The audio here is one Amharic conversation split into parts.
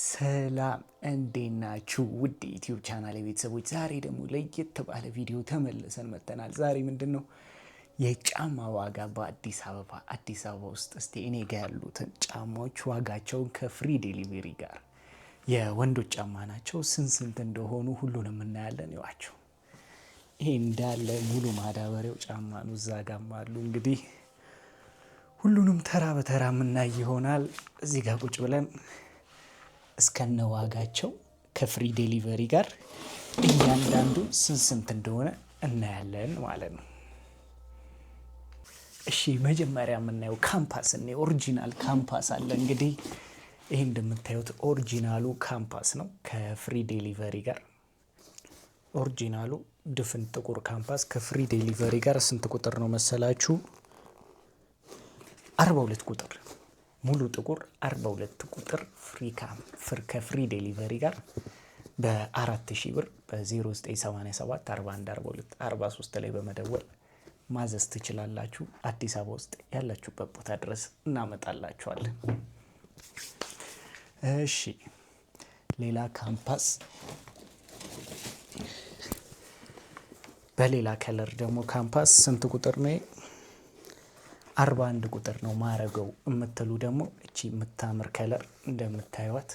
ሰላም እንዴት ናችሁ? ውድ ዩቲዩብ ቻናል ቤተሰቦች፣ ዛሬ ደግሞ ለየት ባለ ቪዲዮ ተመልሰን መጥተናል። ዛሬ ምንድነው የጫማ ዋጋ በአዲስ አበባ ውስጥ እስቲ እኔ ጋር ያሉትን ጫማዎች ዋጋቸውን ከፍሪ ዴሊቨሪ ጋር የወንዶች ጫማ ናቸው ስንት እንደሆኑ ሁሉንም እናያለን። ይዋቸው ይሄ እንዳለ ሙሉ ማዳበሪያው ጫማ ነው። እዛ ጋርም አሉ። እንግዲህ ሁሉንም ተራ በተራ የምናይ ይሆናል። እዚህ ጋር ቁጭ ብለን እስከነ ዋጋቸው ከፍሪ ዴሊቨሪ ጋር እያንዳንዱ ስንት እንደሆነ እናያለን ማለት ነው። እሺ መጀመሪያ የምናየው ካምፓስ ነው። ኦሪጂናል ካምፓስ አለ። እንግዲህ ይሄ እንደምታዩት ኦሪጂናሉ ካምፓስ ነው ከፍሪ ዴሊቨሪ ጋር። ኦሪጂናሉ ድፍን ጥቁር ካምፓስ ከፍሪ ዴሊቨሪ ጋር ስንት ቁጥር ነው መሰላችሁ? 42 ቁጥር ሙሉ ጥቁር 42 ቁጥር ከፍሪ ዴሊቨሪ ጋር በ4000 ብር በ0987 41 42 43 ላይ በመደወል ማዘዝ ትችላላችሁ። አዲስ አበባ ውስጥ ያላችሁበት ቦታ ድረስ እናመጣላችኋለን። እሺ ሌላ ካምፓስ በሌላ ከለር ደግሞ ካምፓስ ስንት ቁጥር ነው? 41 ቁጥር ነው ማረገው የምትሉ ደግሞ እቺ የምታምር ከለር እንደምታዩት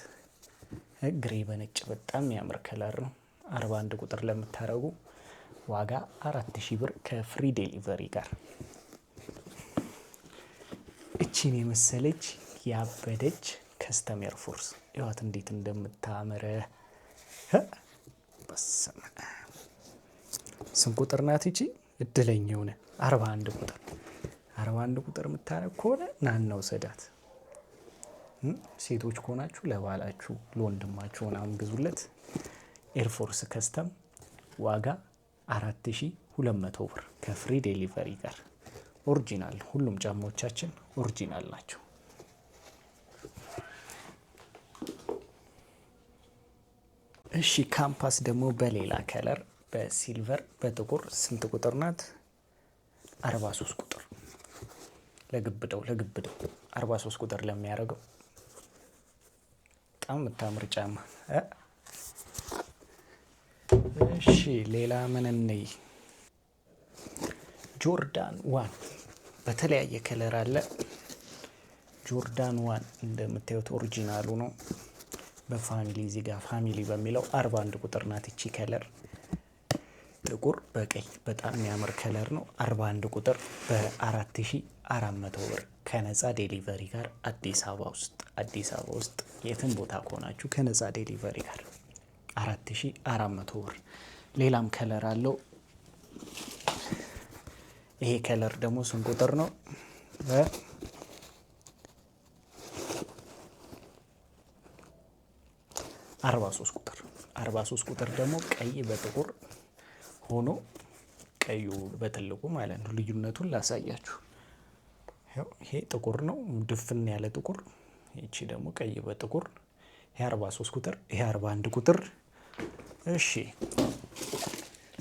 ግሬ በነጭ በጣም የሚያምር ከለር ነው። 41 ቁጥር ለምታረጉ ዋጋ 4000 ብር ከፍሪ ዴሊቨሪ ጋር። እቺን የመሰለች ያበደች ከስተመር ፎርስ ይዋት እንዴት እንደምታምር በስመ ስንት ቁጥር ናት እቺ? እድለኛው ነው 41 ቁጥር 41 ቁጥር የምታረግ ከሆነ ናን ነው ሰዳት። ሴቶች ከሆናችሁ ለባላችሁ ለወንድማችሁ ምናምን ግዙለት። ኤርፎርስ ከስተም ዋጋ 4200 ብር ከፍሪ ዴሊቨሪ ጋር። ኦሪጂናል ሁሉም ጫማዎቻችን ኦሪጂናል ናቸው። እሺ ካምፓስ ደግሞ በሌላ ከለር በሲልቨር በጥቁር ስንት ቁጥር ናት? 43 ቁጥር ለግብደው 43 ቁጥር ለሚያደርገው በጣም የምታምር ጫማ። እሺ ሌላ ምን እንይ? ጆርዳን 1 በተለያየ ከለር አለ። ጆርዳን 1 እንደምታዩት ኦሪጂናሉ ነው። በፋሚሊ እዚህ ጋር ፋሚሊ በሚለው 41 ቁጥር ናት። እቺ ከለር ጥቁር በቀይ በጣም የሚያምር ከለር ነው። 41 ቁጥር በ4400 ብር ከነፃ ዴሊቨሪ ጋር አዲስ አበባ ውስጥ የትን ቦታ ከሆናችሁ ከነፃ ዴሊቨሪ ጋር 4400 ብር። ሌላም ከለር አለው። ይሄ ከለር ደግሞ ስንት ቁጥር ነው? 43 ቁጥር ደግሞ ቀይ በጥቁር ሆኖ ቀዩ በትልቁ ማለት ነው። ልዩነቱን ላሳያችሁ። ይሄ ጥቁር ነው ድፍን ያለ ጥቁር። እቺ ደግሞ ቀይ በጥቁር። ይሄ 43 ቁጥር፣ ይሄ 41 ቁጥር። እሺ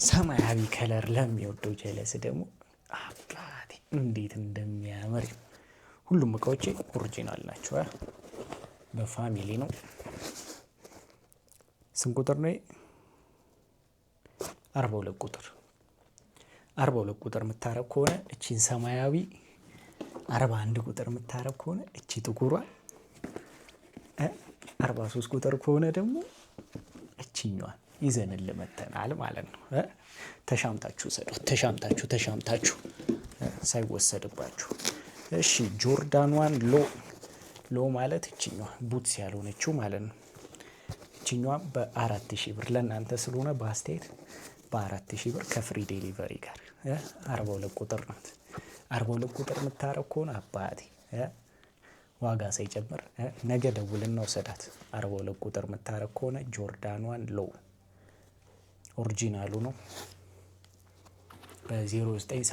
ሰማያዊ ከለር ለሚወደው ጀለስ ደግሞ አባቴ እንዴት እንደሚያምር። ሁሉም እቃዎቼ ኦሪጂናል ናቸው። በፋሚሊ ነው። ስንት ቁጥር ነው? 42 ቁጥር የምታረግ ከሆነ እቺን ሰማያዊ 41 ቁጥር የምታረግ ከሆነ እቺ ጥቁሯ 43 ቁጥር ከሆነ ደግሞ እቺኛዋን ይዘን ልመተናል ማለት ነው። ተሻምታችሁ ሰዱት። ተሻምታችሁ ሳይወሰድባችሁ። እሺ ጆርዳን 1 ሎ ማለት እቺኛዋ ቡትስ ያልሆነችው ማለት ነው። እቺኛዋ በ4000 ብር ለእናንተ ስለሆነ በአስተያየት በ4000 ብር ከፍሪ ዴሊቨሪ ጋር 42 ቁጥር ናት። 42 ቁጥር የምታረግ ከሆነ አባቴ ዋጋ ሳይጨምር ነገ ደውልና ወሰዳት። 42 ቁጥር የምታረግ ከሆነ ጆርዳን 1 ሎ ኦሪጂናሉ ነው። በ0987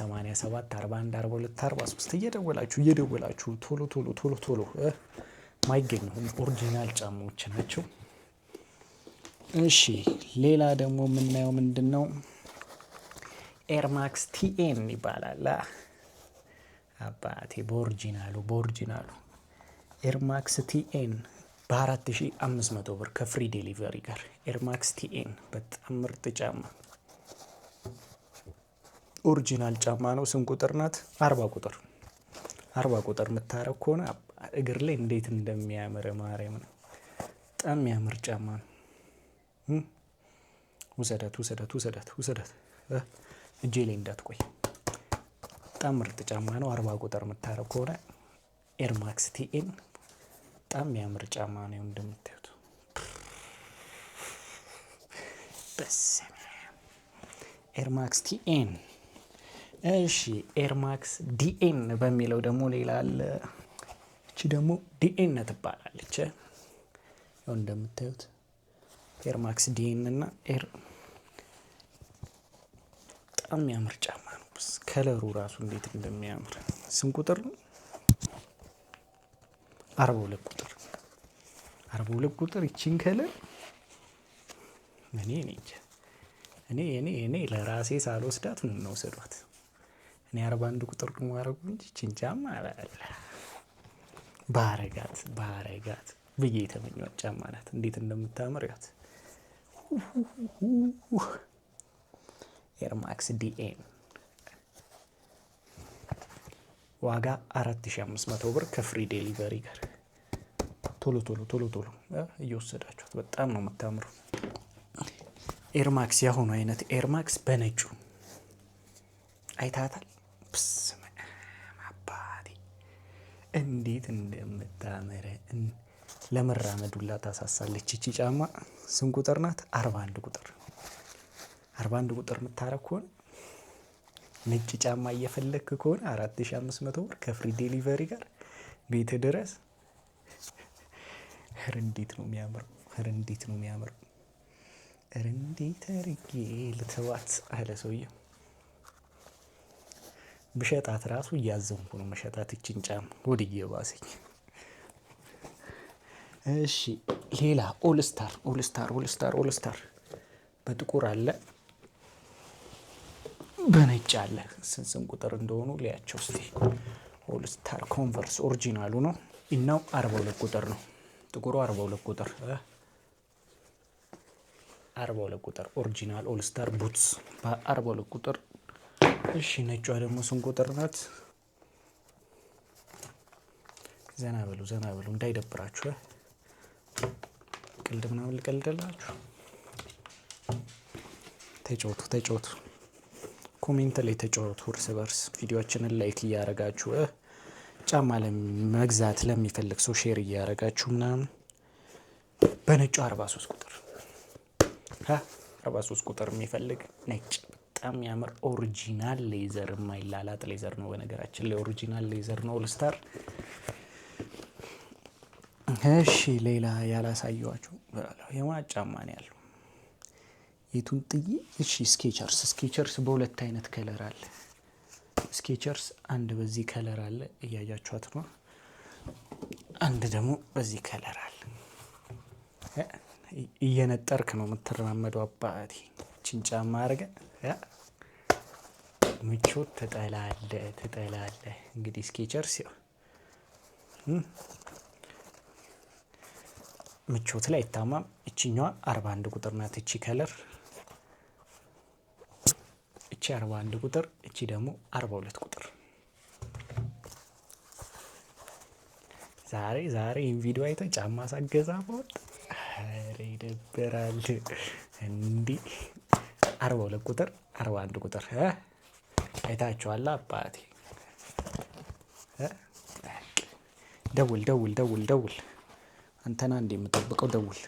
41 42 43 እየደወላችሁ ቶሎ ማይገኙ ኦሪጂናል ጫማዎች ናቸው። እሺ ሌላ ደግሞ የምናየው ምንድነው? ኤርማክስ ቲኤን ይባላል። አባቴ በኦሪጂናሉ ኤርማክስ ቲኤን በ4500 ብር ከፍሪ ዴሊቨሪ ጋር ኤርማክስ ቲኤን በጣም ምርጥ ጫማ ኦሪጂናል ጫማ ነው። ስንት ቁጥር ናት? 40 ቁጥር 40 ቁጥር የምታረግ ከሆነ እግር ላይ እንዴት እንደሚያምር ማርያም ነው። በጣም የሚያምር ጫማ ነው። ውሰዳት እጄ ላይ እንዳትቆይ። በጣም ምርጥ ጫማ ነው። 40 ቁጥር የምታረግ ከሆነ ኤርማክስ ቲኤን በጣም የሚያምር ጫማ ነው። እንደምታዩት ኤርማክስ ቲኤን። እሺ ኤርማክስ ዲኤን በሚለው ደግሞ ሌላ አለ። እቺ ደግሞ ዲኤን ትባላለች። ያው እንደምታዩት ኤርማክስ ዲኤን እና በጣም የሚያምር ጫማ ነው። ከለሩ ራሱ እንዴት እንደሚያምር። ስንት ቁጥር ነው? 42 ቁጥር 42 ቁጥር። ይቺን ከለር እኔ ለራሴ ሳልወስዳት ምን ነው ወሰዷት። እኔ 41 ቁጥር ነው ያረጉ እንጂ ይቺን ጫማ ባረጋት ብዬ የተመኘው ጫማ ናት። እንዴት እንደምታምር ያት። ኤርማክስ ዲኤን ዋጋ 4500 ብር ከፍሪ ዴሊቨሪ ጋር። ቶሎ እየወሰዳችሁት በጣም ነው የምታምረው። ኤርማክስ ያሁኑ አይነት ኤርማክስ በነጩ አይታታል። አባቴ እንዴት እንደምታምር ለመራመዱላ ታሳሳለች። እቺ ጫማ ስንት ቁጥር ናት? 41 ቁጥር 41 ቁጥር የምታረግ ከሆነ ነጭ ጫማ እየፈለክ ከሆነ 4500 ብር ከፍሪ ዴሊቨሪ ጋር ቤት ድረስ። እንዴት ነው የሚያምረው! እንዴት አድርጌ ልተዋት አለ ሰውዬው። ብሸጣት ራሱ እያዘንኩ ነው መሸጣት እችን ጫማ ወደ እየባሰኝ። እሺ ሌላ ኦልስታር በጥቁር አለ፣ በነጭ አለ። ስንት ቁጥር እንደሆኑ ሊያቸው እስቲ። ኦልስታር ኮንቨርስ ኦሪጂናሉ ነው። እናው 42 ቁጥር ነው። ጥቁሩ 42 ቁጥር 42 ቁጥር ኦሪጂናል ኦልስታር ቡትስ በ42 ቁጥር። እሺ ነጯ ደግሞ ስንት ቁጥር ናት? ዘና በሉ እንዳይደብራችሁ። ቀልድ ምናምን ልቀልድላችሁ። ተጫወቱ ኮሜንት ላይ ተጫወቱ እርስ በርስ። ቪዲዮአችንን ላይክ እያረጋችሁ ጫማ ለመግዛት ለሚፈልግ ሰው ሼር እያረጋችሁ ምናምን። በነጩ 43 ቁጥር 43 ቁጥር የሚፈልግ ነጭ በጣም የሚያምር ኦሪጂናል ሌዘር የማይላላጥ ሌዘር ነው። በነገራችን ላይ ኦሪጂናል ሌዘር ነው ኦልስታር። እሺ ሌላ ያላሳየዋችሁ የማን ጫማ ነው ያለው? የቱን ጥዬ? እሺ ስኬቸርስ በሁለት አይነት ከለር አለ። ስኬቸርስ አንድ በዚህ ከለር አለ፣ እያያችኋት ነው። አንድ ደግሞ በዚህ ከለር አለ። እየነጠርክ ነው የምትራመደው አባቴ። እቺን ጫማ አድርገ ምቾት ትጠላለህ። እንግዲህ ስኬቸርስ ምቾት ላይ አይታማም። እቺኛዋ 41 ቁጥር ናት። እቺ ከለር እቺ 41 ቁጥር፣ እቺ ደግሞ 42 ቁጥር። ዛሬ ቪዲዮ አይተ ጫማ ሳገዛ ወጥ ይደብራል። እንዲህ 42 ቁጥር 41 ቁጥር አይታችኋል አባቴ። ደውል አንተና እንደ የምጠብቀው ደውል።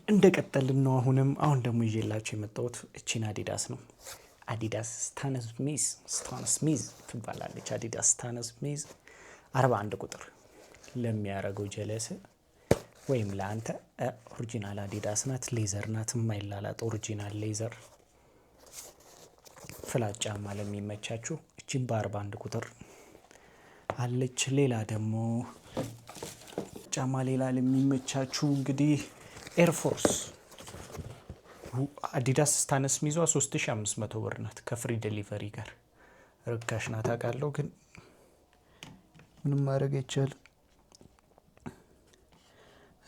እንደቀጠልን ነው። አሁን ደግሞ ይዤላችሁ የመጣሁት እቺን አዲዳስ ነው። አዲዳስ ስታን ስሚዝ ትባላለች። አዲዳስ ስታን ስሚዝ 41 ቁጥር ለሚያረገው ጀለስ ወይም ለአንተ ኦሪጂናል አዲዳስ ናት። ሌዘር ናት፣ የማይላላጥ ኦሪጂናል ሌዘር። ፍላት ጫማ ለሚመቻችሁ እቺን በ41 ቁጥር አለች። ሌላ ደግሞ ጫማ ለሚመቻችሁ እንግዲህ ኤርፎርስ አዲዳስ ስታን ስሚዟ 3500 ብር ናት ከፍሪ ዴሊቨሪ ጋር። ርካሽ ናት አውቃለሁ፣ ግን ምንም ማድረግ አይቻልም።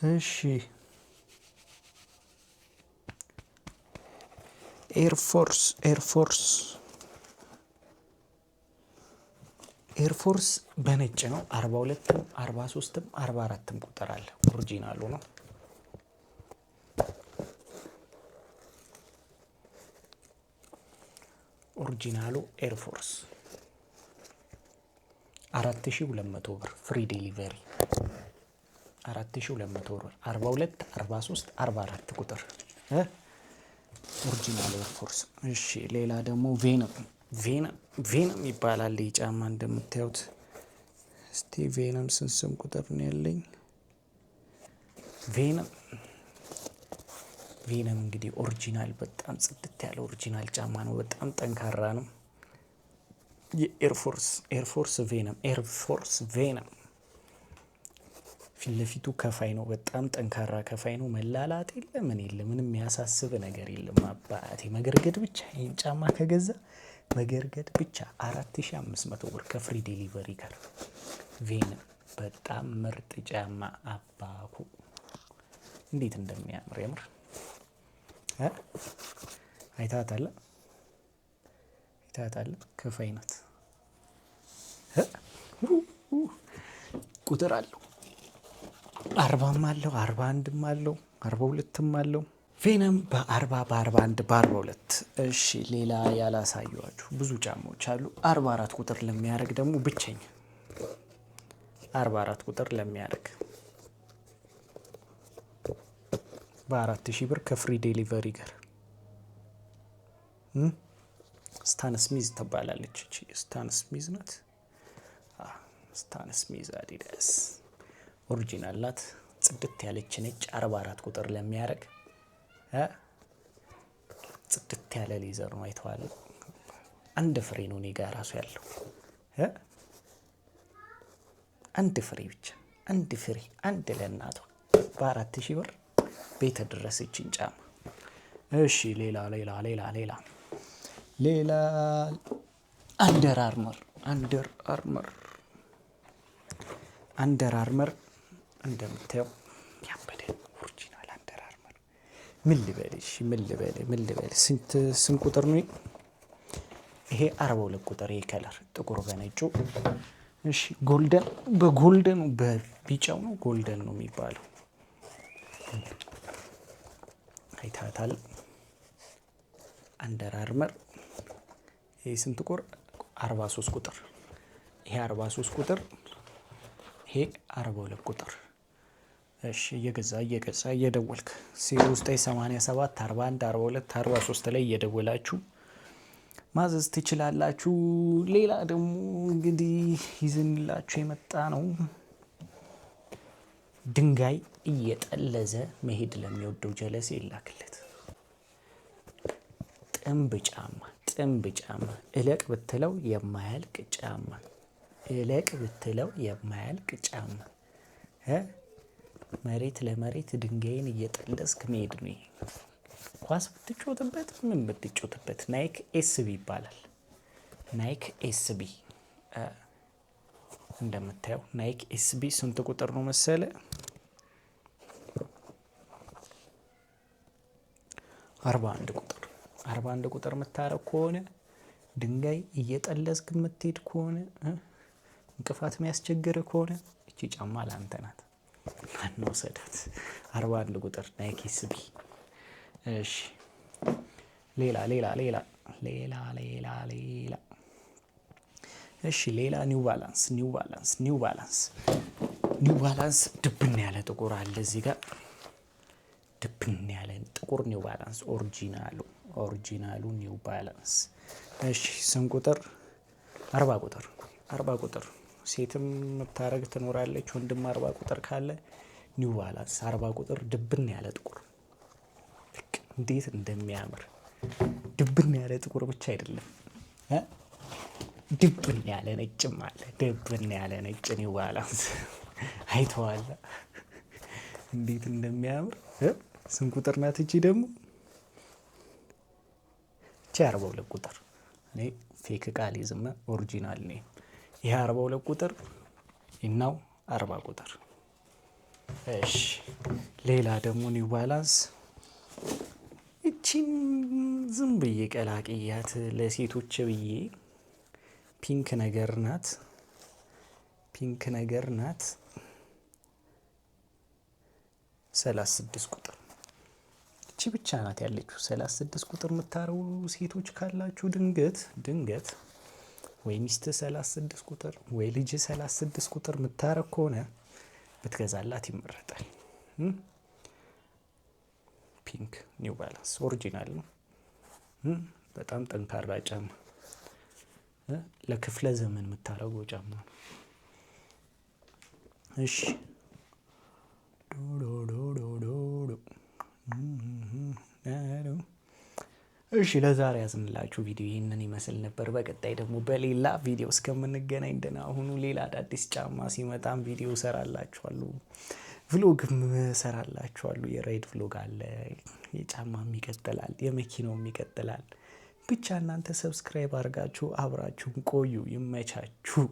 እሺ ኤርፎርስ በነጭ ነው። 42ም 43ም 44ም ቁጥር አለ። ኦሪጂናሉ ነው። ኦሪጂናሉ ኤርፎርስ 4200 ብር ፍሪ ዴሊቨሪ 4200 ብር 42 43 44 ቁጥር ኦሪጂናል ኤርፎርስ። እሺ ሌላ ደግሞ ቬነም ይባላል ጫማ እንደምታዩት። እስቲ ቬነም ስንት ቁጥር ነው ያለኝ? ቬነም እንግዲህ ኦሪጂናል በጣም ጽድት ያለ ኦሪጂናል ጫማ ነው። በጣም ጠንካራ ነው። የኤርፎርስ ቬነም ፊት ለፊቱ ከፋይ ነው። በጣም ጠንካራ ከፋይ ነው። መላላጥ የለ ምን የለ ምንም የሚያሳስብ ነገር የለም። አባቴ መገርገድ ብቻ ይህን ጫማ ከገዛ መገርገድ ብቻ 4500 ብር ከፍሪ ዴሊቨሪ ጋር። ቬነም በጣም ምርጥ ጫማ አባኩ እንዴት እንደሚያምር የምር አይታታለ ከፋይ ናት። ቁጥር አለው 40ም አለው 41ም አለው 42ም አለው። ቬነም በ40 በ41 በ42። እሺ ሌላ ያላሳየኋችሁ ብዙ ጫማዎች አሉ። 44 ቁጥር ለሚያደርግ ደግሞ ብቸኛ 44 ቁጥር ለሚያደርግ በ4000 ብር ከፍሪ ዴሊቨሪ ጋር። ስታን ስሚዝ ትባላለች። እቺ ስታን ስሚዝ ናት። ስታን ስሚዝ አዲዳስ ኦሪጂናል ናት። ጽድት ያለች ነጭ 44 ቁጥር ለሚያደርግ ጽድት ያለ ሌዘር ነው። አይተዋል። አንድ ፍሬ ነው እኔ ጋር ራሱ ያለው አንድ ፍሬ ብቻ አንድ ለእናቷ በ4000 ብር ቤት ድረስ ይችን ጫማ። እሺ ሌላ አንደር አርመር እንደምታየው ያበደ ኦሪጂናል አንደር አርመር። ምን ልበል ስንት ቁጥር ነው ይሄ? 42 ቁጥር። ይሄ ከለር ጥቁር በነጩ። እሺ ጎልደን በቢጫው ነው ጎልደን ነው የሚባለው። አይታታል አንደር አርመር። ይሄ ስንት ቁጥር? 43 ቁጥር። ይሄ 43 ቁጥር፣ ይሄ 42 ቁጥር። እሺ እየገዛ እየደወልክ 0987 41 42 43 ላይ እየደወላችሁ ማዘዝ ትችላላችሁ። ሌላ ደግሞ እንግዲህ ይዘንላችሁ የመጣ ነው ድንጋይ እየጠለዘ መሄድ ለሚወደው ጀለሴ ይላክለት። ጥንብ ጫማ እለቅ ብትለው የማያልቅ ጫማ መሬት ለመሬት ድንጋይን እየጠለዝክ መሄድ ነው። ኳስ ብትጮትበት ምን ብትጮትበት ናይክ ኤስቢ ይባላል። ናይክ ኤስቢ እንደምታየው ናይክ ኤስቢ ስንት ቁጥር ነው መሰለ? 41 ቁጥር። 41 ቁጥር የምታረግ ከሆነ ድንጋይ እየጠለዝክ የምትሄድ ከሆነ እንቅፋት የሚያስቸግር ከሆነ እቺ ጫማ ላንተ ናት። ማነው ሰዳት? 41 ቁጥር ናይክ ኤስቢ። እሺ ሌላ እሺ ሌላ ኒው ባላንስ ድብን ያለ ጥቁር አለ እዚህ ጋር። ድብን ያለ ጥቁር ኒው ባላንስ ኦሪጂናሉ ኒው ባላንስ። እሺ ስንት ቁጥር? 40 ቁጥር። ሴትም የምታረግ ትኖራለች፣ ወንድም 40 ቁጥር ካለ ኒው ባላንስ 40 ቁጥር ድብን ያለ ጥቁር። እንዴት እንደሚያምር! ድብን ያለ ጥቁር ብቻ አይደለም ድብን ያለ ነጭም አለ። ድብን ያለ ነጭ ኒው ባላንስ አይተዋል እንዴት እንደሚያምር። ስንት ቁጥር ናት እቺ ደግሞ? እቺ 42 ቁጥር። እኔ ፌክ ቃል ይዝም ኦሪጂናል ነኝ። ይሄ 42 ቁጥር እናው 40 ቁጥር እሺ ሌላ ደግሞ ኒው ባላንስ እቺን ዝም ብዬ ቀላቅያት ለሴቶች ብዬ ፒንክ ነገር ናት። 36 ቁጥር እቺ ብቻ ናት ያለችው። 36 ቁጥር የምታረው ሴቶች ካላችሁ ድንገት ወይ ሚስት 36 ቁጥር ወይ ልጅ 36 ቁጥር የምታረግ ከሆነ ብትገዛላት ይመረጣል። ፒንክ ኒው ባላንስ ኦሪጂናል ነው። በጣም ጠንካራ ጫማ፣ ለክፍለ ዘመን የምታረገው ጫማ ነው። እሺ እሺ ለዛሬ ያዝንላችሁ ቪዲዮ ይህንን ይመስል ነበር። በቀጣይ ደግሞ በሌላ ቪዲዮ እስከምንገናኝ ደህና ሁኑ። ሌላ አዳዲስ ጫማ ሲመጣም ቪዲዮ እሰራላችኋለሁ፣ ቭሎግም እሰራላችኋለሁ። የራይድ ቭሎግ አለ፣ የጫማም ይቀጥላል፣ የመኪናውም ይቀጥላል። ብቻ እናንተ ሰብስክራይብ አድርጋችሁ አብራችሁን ቆዩ። ይመቻችሁ።